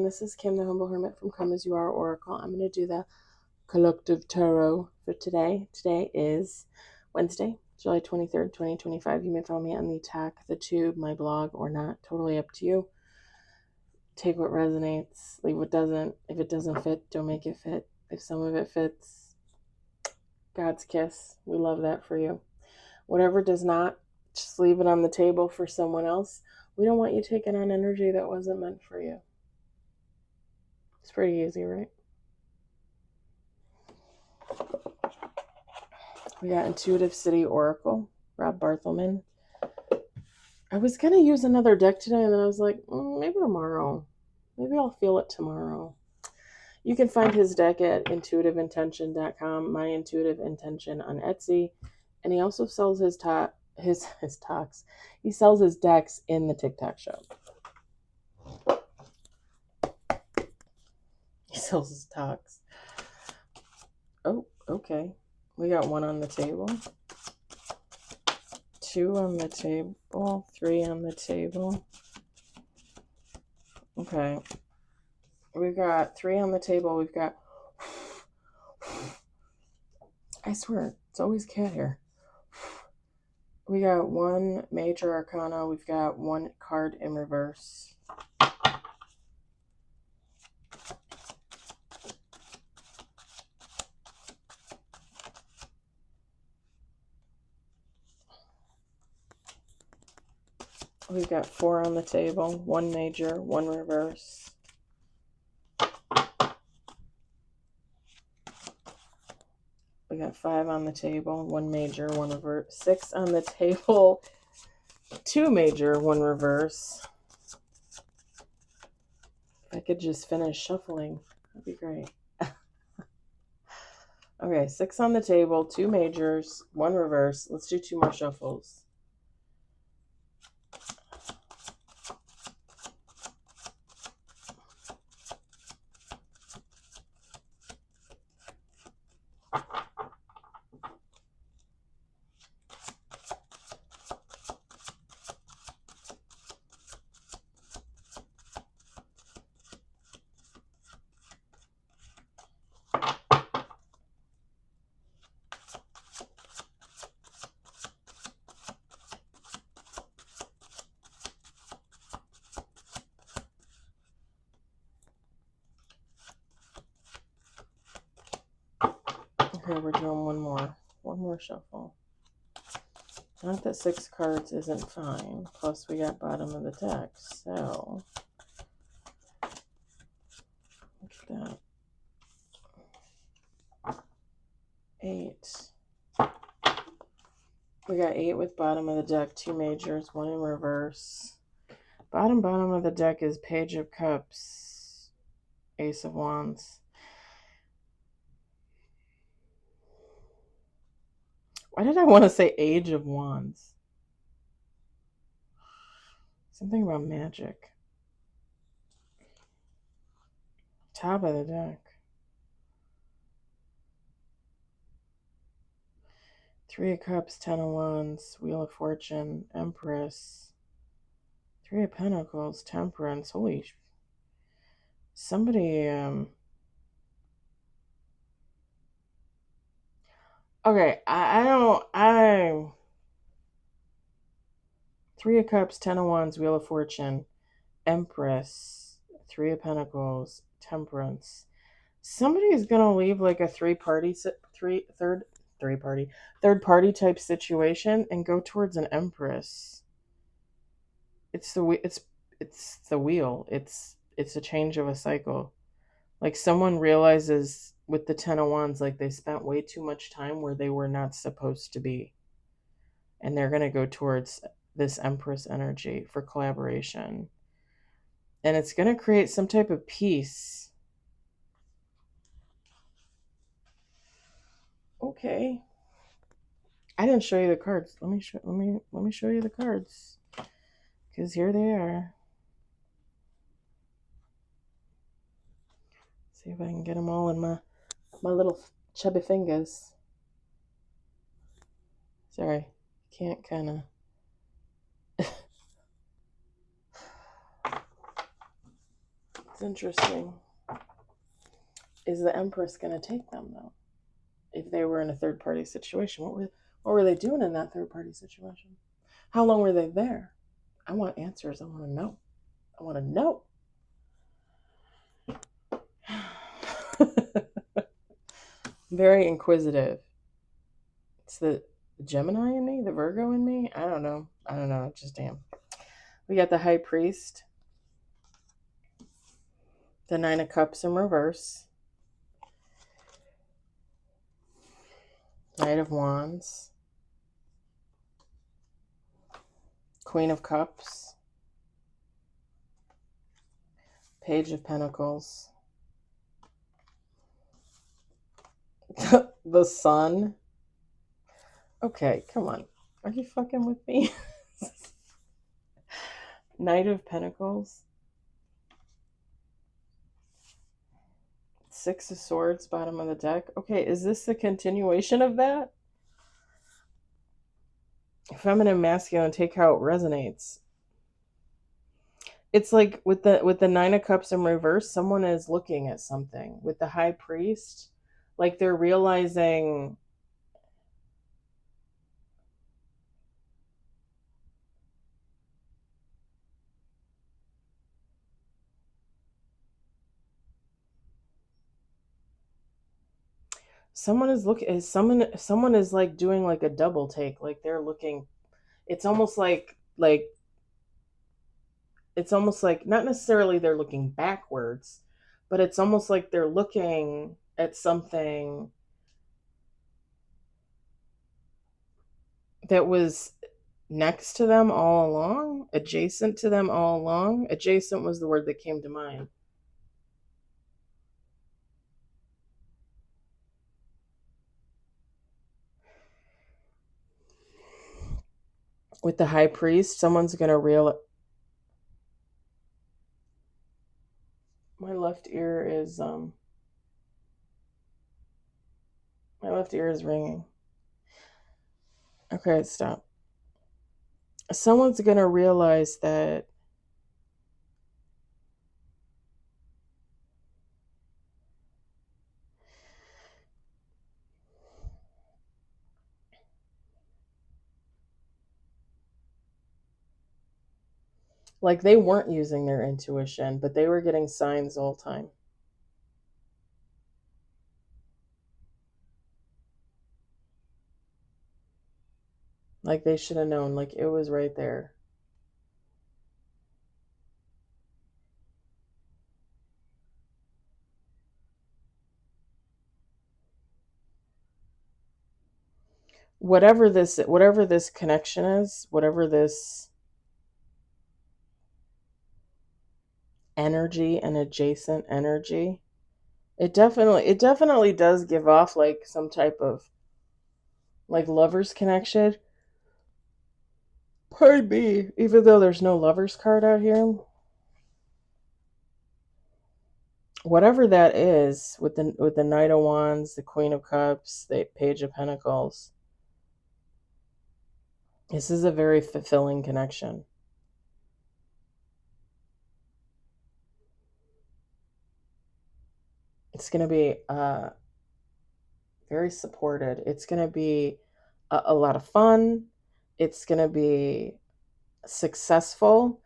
This is Kim, the Humble Hermit from Come As You Are Oracle. I'm going to do the collective tarot for today. Today is Wednesday, July 23rd, 2025. You may follow me on the the tube, my blog, or not. Totally up to you. Take what resonates, leave what doesn't. If it doesn't fit, don't make it fit. If some of it fits, God's kiss. We love that for you. Whatever does not, just leave it on the table for someone else. We don't want you taking on energy that wasn't meant for you. It's pretty easy, right? We got Intuitive City Oracle, Rob Barthelman. I was going to use another deck today, and then I was like, maybe tomorrow. Maybe I'll feel it tomorrow. You can find his deck at intuitiveintention.com, My Intuitive Intention on Etsy, and he also sells his talks. He sells his decks in the TikTok shop. He sells his talks. Oh, okay. We got 1 on the table, 2 on the table, 3 on the table. Okay. We got 3 on the table. We've got, I swear, it's always cat hair. We got 1 major arcana. We've got 1 card in reverse. We've got 4 on the table, 1 major, 1 reverse. We got 5 on the table, 1 major, 1 reverse. 6 on the table, 2 major, 1 reverse. If I could just finish shuffling, that'd be great. Okay, 6 on the table, 2 majors, 1 reverse. Let's do 2 more shuffles. Okay, we're doing one more shuffle. Not that 6 cards isn't fine. Plus, we got bottom of the deck, so look at that. 8. We got 8 with bottom of the deck, 2 majors, 1 in reverse. Bottom of the deck is Page of Cups, Ace of Wands. Why did I want to say Age of Wands? Something about magic. Top of the deck. 3 of Cups, 10 of Wands, Wheel of Fortune, Empress. 3 of Pentacles, Temperance. Holy... Somebody... Okay, I 3 of Cups, 10 of Wands, Wheel of Fortune, Empress, 3 of Pentacles, Temperance. Somebody is gonna leave like a third party type situation and go towards an Empress. It's the wheel. It's a change of a cycle. Like someone realizes with the 10 of Wands, like they spent way too much time where they were not supposed to be. And they're going to go towards this Empress energy for collaboration. And it's going to create some type of peace. Okay. I didn't show you the cards. Let me show you the cards. Because here they are. See if I can get them all in my little chubby fingers. Sorry, can't kind of. interesting. Is the Empress going to take them, though? If they were in a third-party situation, what were they doing in that third-party situation? How long were they there? I want answers. I want to know. I want to know. Very inquisitive. It's the Gemini in me, the Virgo in me. I don't know. Just damn. We got the High Priest, the Nine of Cups in reverse, Knight of Wands, Queen of Cups, Page of Pentacles, the Sun. Okay, come on. Are you fucking with me? Knight of Pentacles, Six of Swords, bottom of the deck. Okay, is this the continuation of that? Feminine, masculine, take how it resonates. It's like with the Nine of Cups in reverse, someone is looking at something. With the High Priest, like they're realizing someone is looking, someone is like doing like a double take, like they're looking. It's almost like not necessarily they're looking backwards, but it's almost like they're looking at something that was next to them all along, adjacent to them all along. Adjacent was the word that came to mind. With the High Priest, someone's going to realize. My left ear is ringing. Okay, stop. Someone's going to realize that like they weren't using their intuition, but they were getting signs all the time. Like they should have known, like it was right there. Whatever this connection is, whatever this energy and adjacent energy, it definitely does give off like some type of like lover's connection. Pardon me, even though there's no lover's card out here. Whatever that is, with the Knight of Wands, the Queen of Cups, the Page of Pentacles, this is a very fulfilling connection. It's going to be very supported. It's going to be a lot of fun. It's going to be successful.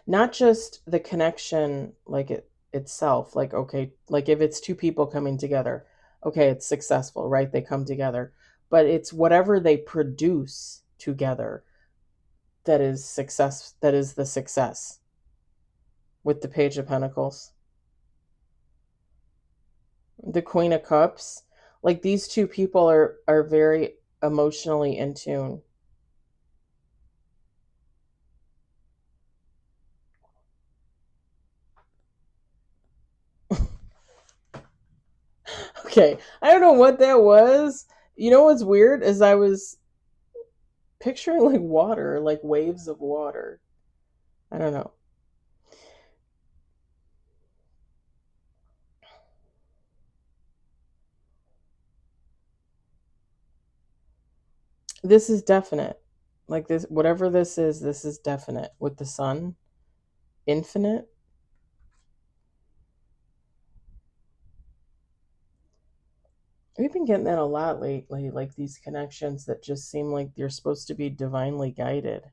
Not just the connection like itself, like okay, like if it's two people coming together, okay, it's successful, right? They come together. But it's whatever they produce together that is the success. With the Page of Pentacles, the Queen of Cups, like these two people are very emotionally in tune. Okay, I don't know what that was. You know what's weird is I was picturing like water, like waves of water. I don't know. This is definite. Like this, whatever this is definite with the Sun. infinite. We've been getting that a lot lately, like these connections that just seem like they're supposed to be divinely guided.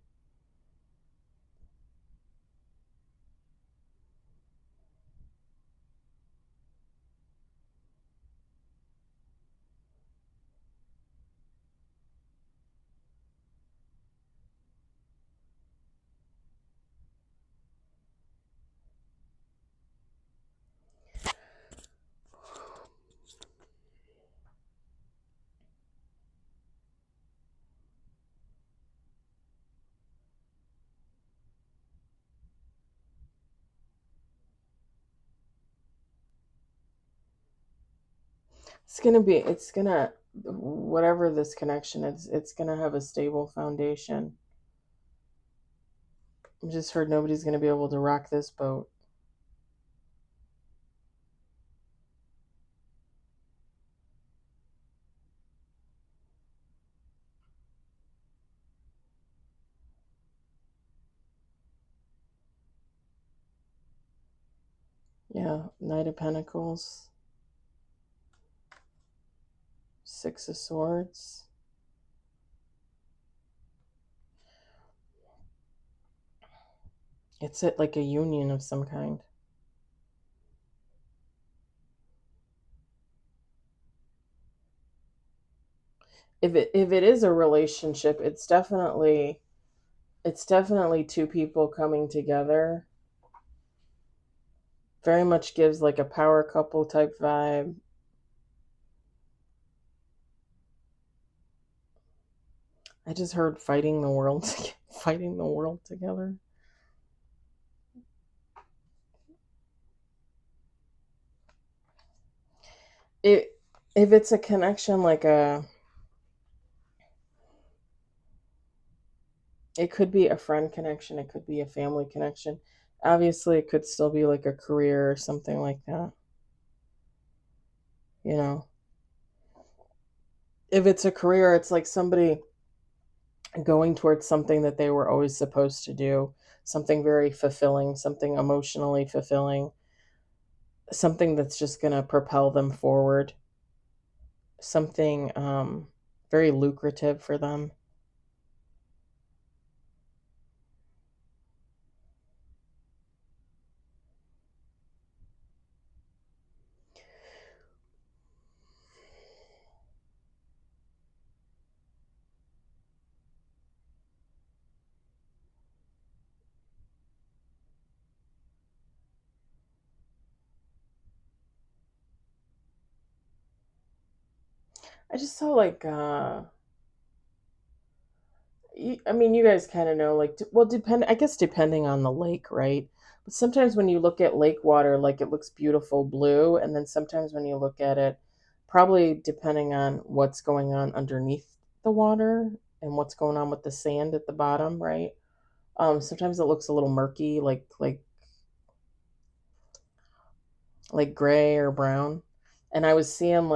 Whatever this connection is, it's gonna have a stable foundation. I just heard nobody's gonna be able to rock this boat. Yeah, Knight of Pentacles, Six of Swords. It's like a union of some kind. If it is a relationship, it's definitely two people coming together. Very much gives like a power couple type vibe. I just heard fighting the world, fighting the world together. It if it's a connection like it could be a friend connection, it could be a family connection. Obviously, it could still be like a career or something like that. You know, if it's a career, it's like somebody going towards something that they were always supposed to do, something very fulfilling, something emotionally fulfilling, something that's just going to propel them forward, something very lucrative for them. I just saw like I mean, you guys kind of know, like, well, I guess depending on the lake, right? But sometimes when you look at lake water, like it looks beautiful blue, and then sometimes when you look at it, probably depending on what's going on underneath the water and what's going on with the sand at the bottom, right? Sometimes it looks a little murky, like gray or brown. And I was seeing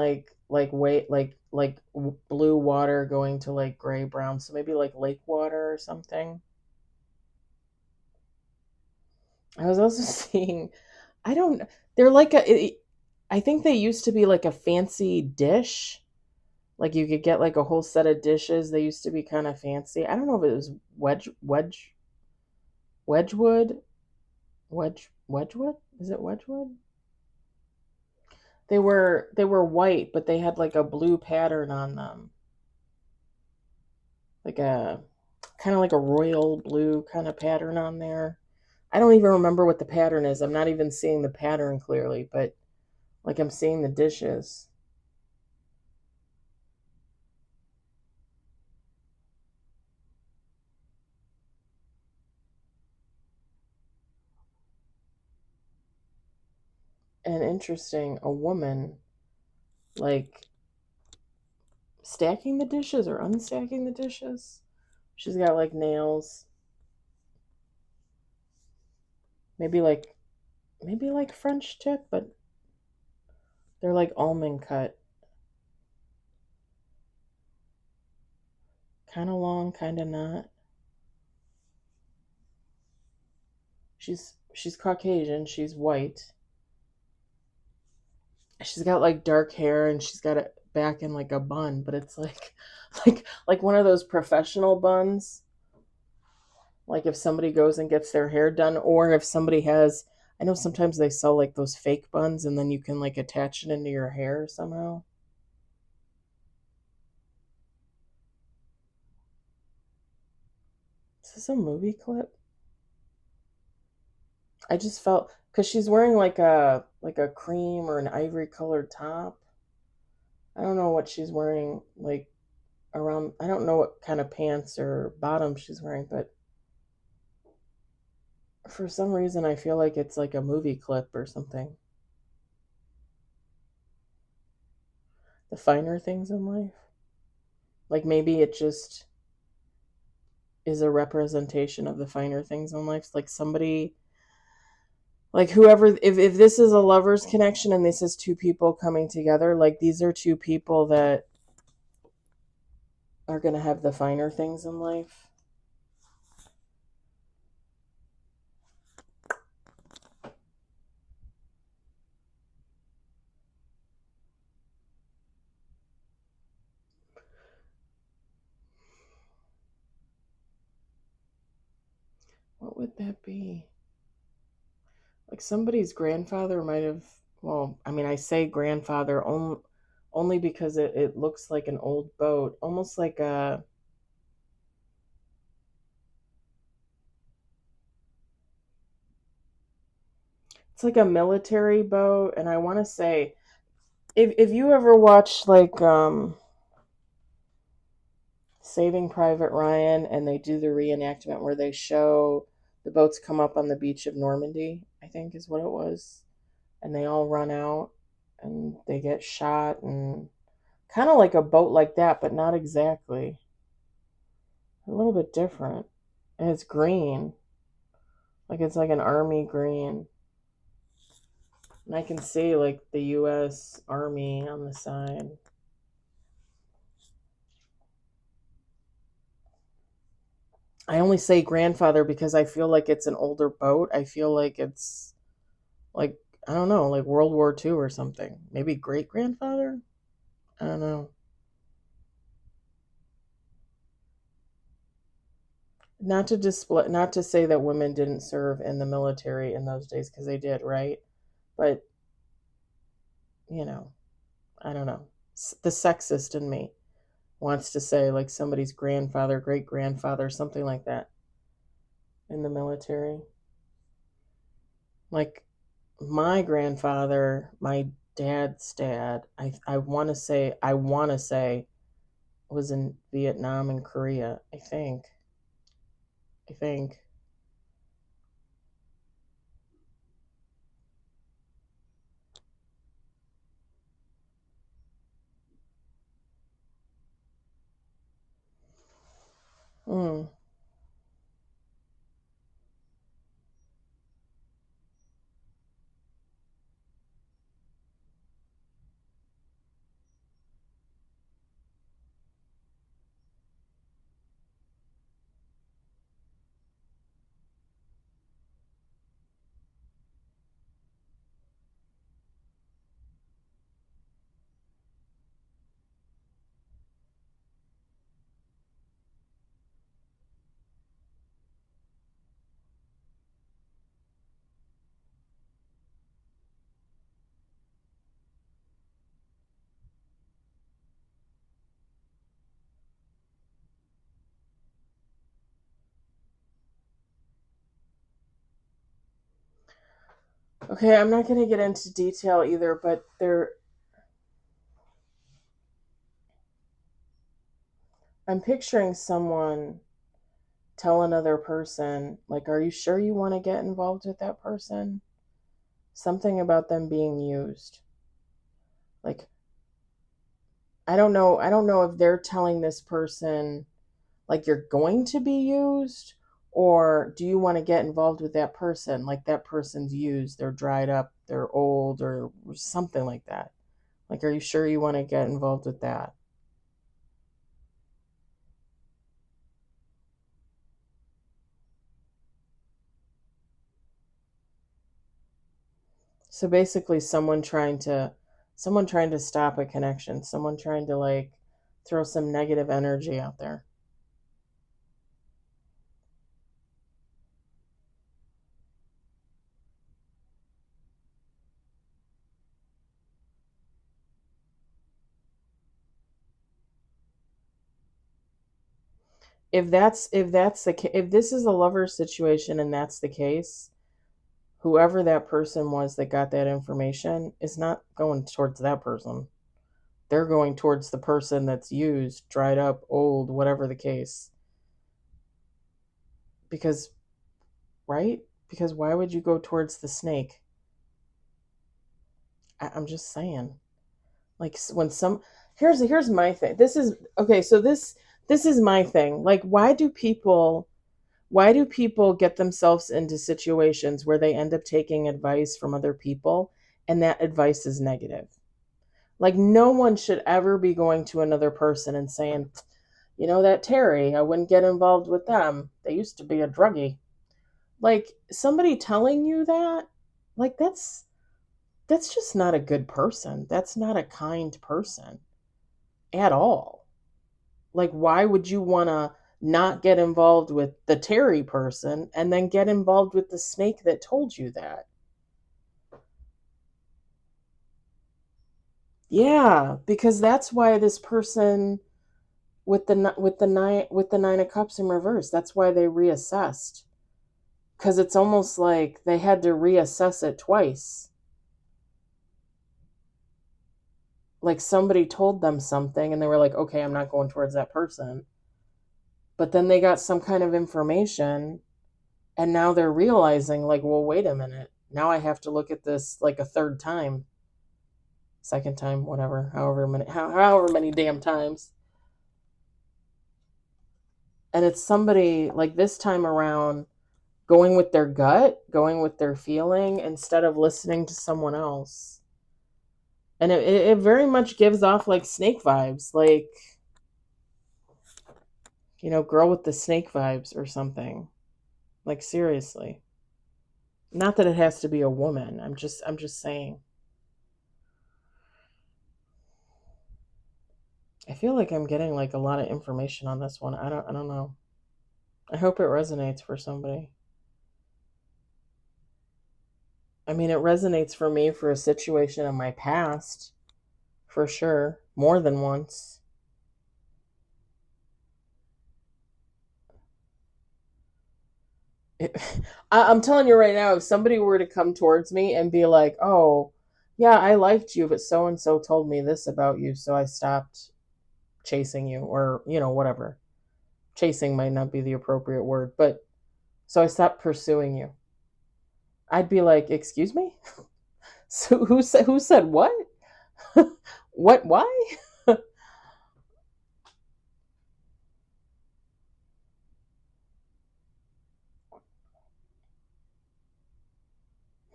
blue water going to like gray brown, so maybe like lake water or something. I was also seeing, I don't, they're like I think they used to be like a fancy dish. Like you could get like a whole set of dishes. They used to be kind of fancy. I don't know if it was Wedgwood, Wedgwood. Is it Wedgwood? They were white, but they had like a blue pattern on them, like a kind of like a royal blue kind of pattern on there. I don't even remember what the pattern is. I'm not even seeing the pattern clearly, but like I'm seeing the dishes. And interesting, a woman like stacking the dishes or unstacking the dishes. She's got like nails, maybe like maybe like French tip, but they're like almond cut, kind of long, kind of not. She's Caucasian, she's white. She's got like dark hair and she's got it back in like a bun, but it's like like one of those professional buns. Like if somebody goes and gets their hair done, or if somebody has, I know sometimes they sell like those fake buns and then you can like attach it into your hair somehow. Is this a movie clip? I just felt because she's wearing like a cream or an ivory colored top. I don't know what she's wearing like around. I don't know what kind of pants or bottom she's wearing, but for some reason I feel like it's like a movie clip or something. The finer things in life. Like maybe it just is a representation of the finer things in life. Like somebody, like whoever, if this is a lover's connection and this is two people coming together, like these are two people that are going to have the finer things in life. What would that be? Like somebody's grandfather might have, well, I mean, I say grandfather only because it looks like an old boat, almost like it's like a military boat. And I want to say, if you ever watch like Saving Private Ryan and they do the reenactment where they show the boats come up on the beach of Normandy, I think is what it was, and they all run out and they get shot, and kind of like a boat like that, but not exactly. A little bit different. And it's green. Like it's like an army green. And I can see like the US Army on the side. I only say grandfather because I feel like it's an older boat. I feel like it's like, I don't know, like World War II or something. Maybe great grandfather? I don't know. Not to say that women didn't serve in the military in those days because they did, right? But, you know, I don't know. The sexist in me wants to say like somebody's grandfather, great grandfather, something like that in the military. Like my grandfather, my dad's dad, I want to say was in Vietnam and Korea, I think. I think. Mm. Okay, I'm not going to get into detail either, but I'm picturing someone tell another person, like, are you sure you want to get involved with that person? Something about them being used. Like, I don't know if they're telling this person like you're going to be used, or do you want to get involved with that person like that person's used, they're dried up, they're old, or something like that. Like, are you sure you want to get involved with that? So basically someone trying to stop a connection, someone trying to like throw some negative energy out there. If this is a lover situation and that's the case, whoever that person was that got that information is not going towards that person. They're going towards the person that's used, dried up, old, whatever the case. Because, right? Because why would you go towards the snake? I'm just saying. Like when some here's my thing. This is okay, so this is my thing. Like why do people get themselves into situations where they end up taking advice from other people and that advice is negative? Like no one should ever be going to another person and saying, that Terry, I wouldn't get involved with them. They used to be a druggie. Like somebody telling you that, like that's just not a good person. That's not a kind person at all. Like why would you want to not get involved with the Terry person and then get involved with the snake that told you that? Yeah, because that's why this person with the 9 of cups in reverse, that's why they reassessed, because it's almost like they had to reassess it twice. Like somebody told them something and they were like, okay, I'm not going towards that person. But then they got some kind of information and now they're realizing, like, well, wait a minute. Now I have to look at this like a third time, second time, whatever, however many damn times. And it's somebody like this time around going with their gut, going with their feeling instead of listening to someone else. And it very much gives off like snake vibes, like, girl with the snake vibes or something. Like seriously. Not that it has to be a woman. I'm just saying. I feel like I'm getting like a lot of information on this one. I don't know. I hope it resonates for somebody. I mean, it resonates for me for a situation in my past, for sure, more than once. It, I'm telling you right now, if somebody were to come towards me and be like, "Oh, yeah, I liked you, but so and so told me this about you, so I stopped chasing you," or whatever. Chasing might not be the appropriate word, but so I stopped pursuing you. I'd be like, "Excuse me? So who said what? What? Why?"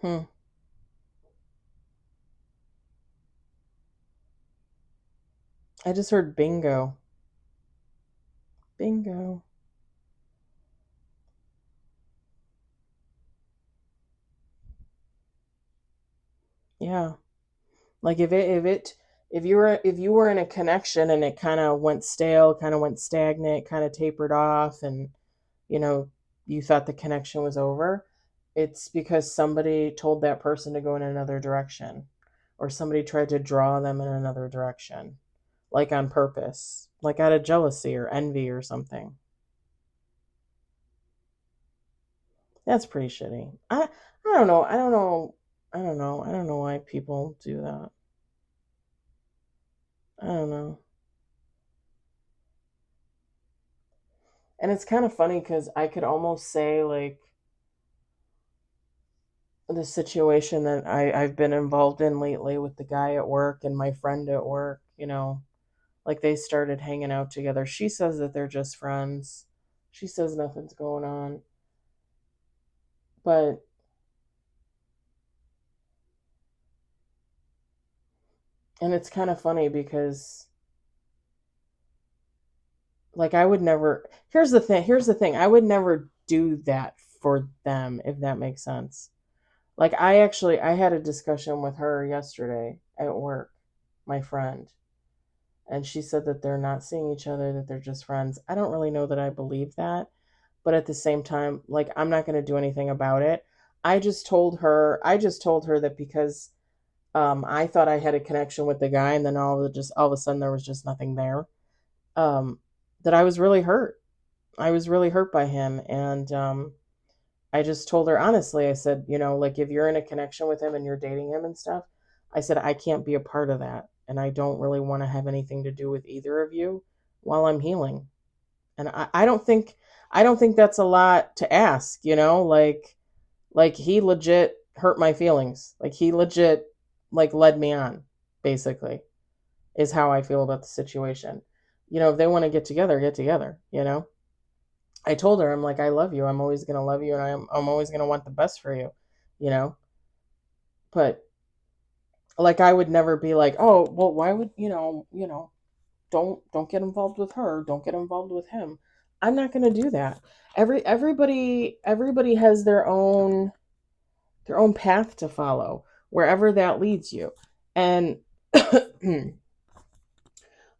Hmm. I just heard bingo. Bingo. Yeah. Like if you were in a connection and it kind of went stale, kind of went stagnant, kind of tapered off, and you know you thought the connection was over, it's because somebody told that person to go in another direction, or somebody tried to draw them in another direction, like on purpose, like out of jealousy or envy or something. That's pretty shitty. I don't know. I don't know. I don't know. I don't know why people do that. I don't know. And it's kind of funny because I could almost say like the situation that I've been involved in lately with the guy at work and my friend at work, like they started hanging out together. She says that they're just friends. She says nothing's going on. But and it's kind of funny because like I would never here's the thing, I would never do that for them, if that makes sense. Like I had a discussion with her yesterday at work, my friend, and she said that they're not seeing each other, that they're just friends. I don't really know that I believe that, but at the same time, like I'm not going to do anything about it. I just told her that because I thought I had a connection with the guy, and then all of a sudden there was just nothing there. Um, that I was really hurt. I was really hurt by him, and I just told her honestly. I said, like if you're in a connection with him and you're dating him and stuff, I said I can't be a part of that, and I don't really want to have anything to do with either of you while I'm healing. And I don't think that's a lot to ask. Like he legit hurt my feelings. Like he legit like led me on, basically, is how I feel about the situation. If they want to get together, get together. I told her, I'm like, I love you. I'm always going to love you, and I'm always going to want the best for you, you know? But like I would never be like, "Oh, well, why would, don't get involved with her. Don't get involved with him." I'm not going to do that. Everybody has their own path to follow, wherever that leads you. And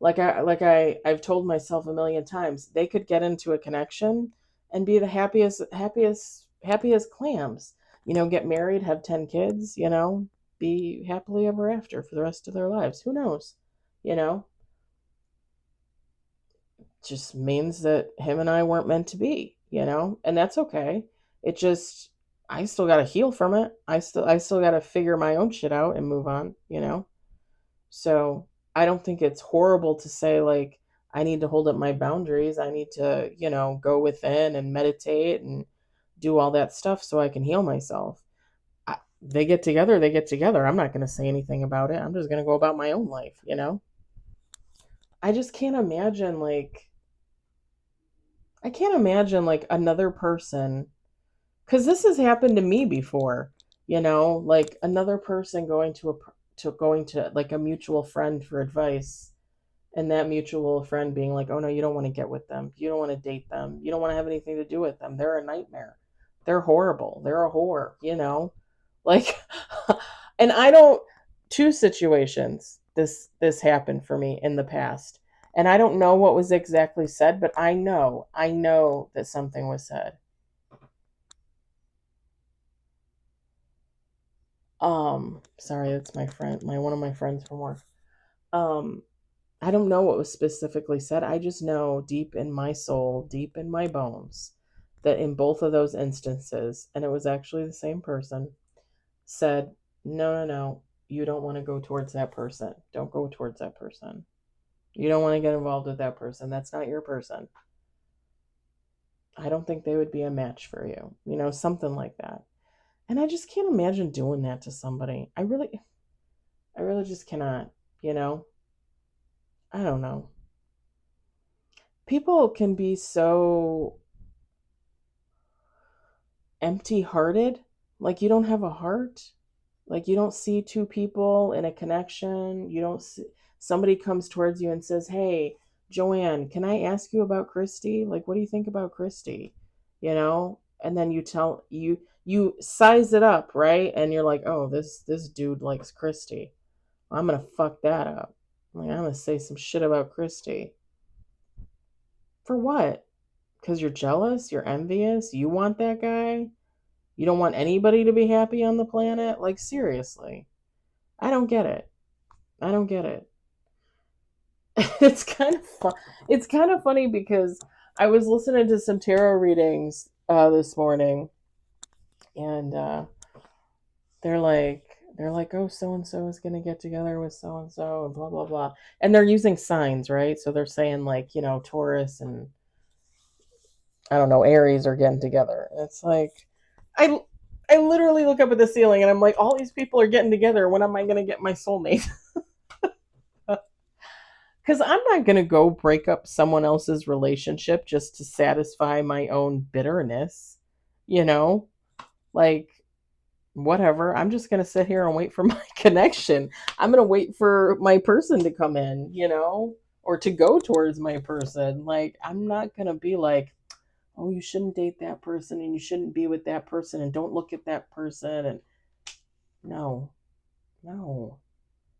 I've told myself a million times, they could get into a connection and be the happiest clams. Get married, have 10 kids, be happily ever after for the rest of their lives. Who knows? You know, just means that him and I weren't meant to be, and that's okay. It just I still got to heal from it. I still got to figure my own shit out and move on. So I don't think it's horrible to say, like, I need to hold up my boundaries. I need to, go within and meditate and do all that stuff so I can heal myself. They get together, they get together. I'm not going to say anything about it. I'm just going to go about my own life. I just can't imagine, like, I can't imagine, like, another person, because this has happened to me before, like another person going to like a mutual friend for advice, and that mutual friend being like, "Oh no, you don't want to get with them. You don't want to date them. You don't want to have anything to do with them. They're a nightmare. They're horrible. They're a whore." Like, and I don't. Two situations this happened for me in the past, and I don't know what was exactly said, but I know that something was said. Sorry, that's my friend, one of my friends from work. Um, I don't know what was specifically said. I just know deep in my soul, deep in my bones, that in both of those instances, and it was actually the same person, said, "No, no, no, you don't want to go towards that person. Don't go towards that person. You don't want to get involved with that person. That's not your person. I don't think they would be a match for you." Something like that. And I just can't imagine doing that to somebody. I really just cannot, you know? I don't know. People can be so empty hearted. Like you don't have a heart. Like you don't see two people in a connection. You don't see somebody comes towards you and says, "Hey, Joanne, can I ask you about Christy? Like, what do you think about Christy?" And then you size it up, right? And you're like, "Oh, this dude likes Christy. I'm gonna fuck that up. Like, I'm gonna say some shit about Christy." For what? Because you're jealous? You're envious? You want that guy? You don't want anybody to be happy on the planet? Like, seriously. I don't get it. I don't get it. It's kind of fun. It's kind of funny because I was listening to some tarot readings this morning, and they're like, "Oh, so and so is gonna get together with so and so, and blah blah blah," and they're using signs, right? So they're saying like, Taurus and I don't know, Aries are getting together. It's like I I literally look up at the ceiling and I'm like, all these people are getting together. When am I gonna get my soulmate? Because I'm not gonna go break up someone else's relationship just to satisfy my own bitterness. You know, like whatever. I'm just gonna sit here and wait for my connection. I'm gonna wait for my person to come in. Or to go towards my person. Like I'm not gonna be like, "Oh, you shouldn't date that person and you shouldn't be with that person and don't look at that person." And No. No.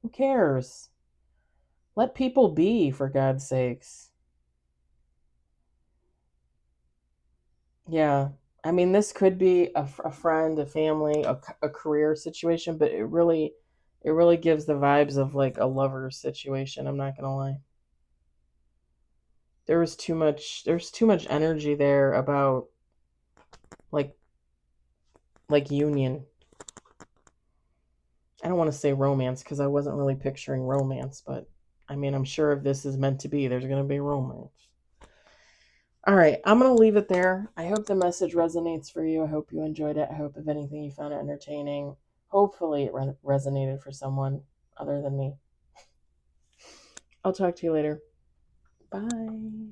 Who cares? Let people be, for God's sakes. Yeah. I mean, this could be a friend, a family, a career situation, but it really gives the vibes of like a lover situation. I'm not gonna lie. There's too much energy there about like union. I don't want to say romance because I wasn't really picturing romance, but I mean, I'm sure if this is meant to be, there's gonna be romance. All right, I'm going to leave it there. I hope the message resonates for you. I hope you enjoyed it. I hope, if anything, you found it entertaining. Hopefully, it resonated for someone other than me. I'll talk to you later. Bye.